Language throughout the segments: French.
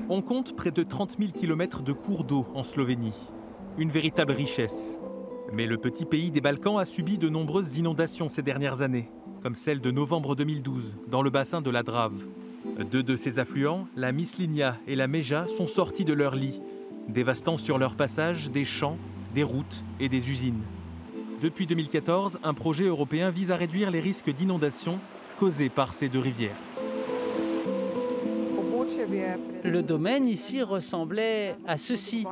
On compte près de 30 000 km de cours d'eau en Slovénie. Une véritable richesse. Mais le petit pays des Balkans a subi de nombreuses inondations ces dernières années, comme celle de novembre 2012, dans le bassin de la Drave. Deux de ses affluents, la Mislinja et la Meja, sont sortis de leur lit, dévastant sur leur passage des champs, des routes et des usines. Depuis 2014, un projet européen vise à réduire les risques d'inondation causés par ces deux rivières. Le domaine ici ressemblait à ceci.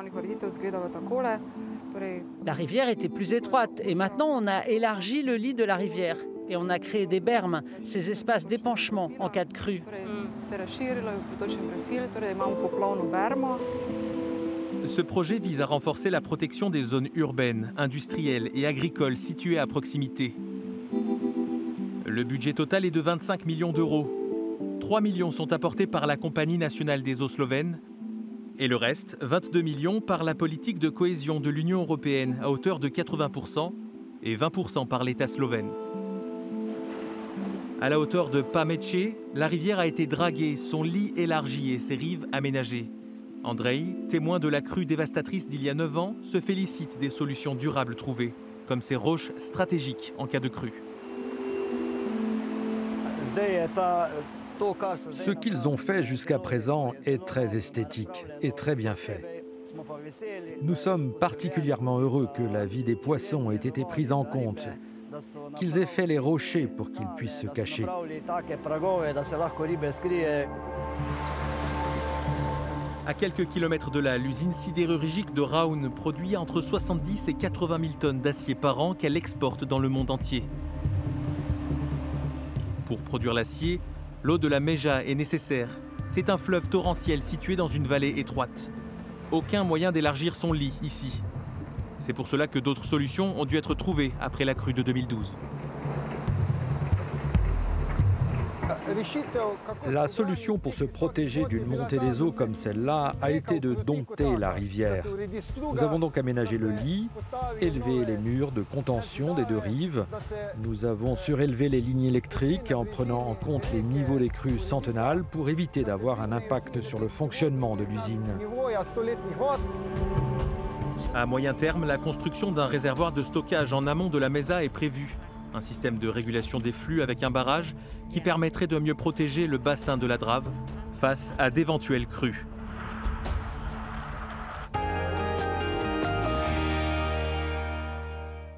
La rivière était plus étroite et maintenant on a élargi le lit de la rivière et on a créé des bermes, ces espaces d'épanchement en cas de crue. Ce projet vise à renforcer la protection des zones urbaines, industrielles et agricoles situées à proximité. Le budget total est de 25 millions d'euros. 3 millions sont apportés par la Compagnie nationale des eaux slovènes et le reste, 22 millions, par la politique de cohésion de l'Union européenne à hauteur de 80% et 20% par l'État slovène. À la hauteur de Pameče, la rivière a été draguée, son lit élargi et ses rives aménagées. Andrei, témoin de la crue dévastatrice d'il y a 9 ans, se félicite des solutions durables trouvées, comme ces roches stratégiques en cas de crue. Ce qu'ils ont fait jusqu'à présent est très esthétique et très bien fait. Nous sommes particulièrement heureux que la vie des poissons ait été prise en compte, qu'ils aient fait les rochers pour qu'ils puissent se cacher. À quelques kilomètres de là, l'usine sidérurgique de Raun produit entre 70 et 80 000 tonnes d'acier par an qu'elle exporte dans le monde entier. Pour produire l'acier, l'eau de la Meja est nécessaire. C'est un fleuve torrentiel situé dans une vallée étroite. Aucun moyen d'élargir son lit ici. C'est pour cela que d'autres solutions ont dû être trouvées après la crue de 2012. La solution pour se protéger d'une montée des eaux comme celle-là a été de dompter la rivière. Nous avons donc aménagé le lit, élevé les murs de contention des deux rives. Nous avons surélevé les lignes électriques en prenant en compte les niveaux des crues centennales pour éviter d'avoir un impact sur le fonctionnement de l'usine. À moyen terme, la construction d'un réservoir de stockage en amont de la Meja est prévue. Un système de régulation des flux avec un barrage qui permettrait de mieux protéger le bassin de la Drave face à d'éventuelles crues.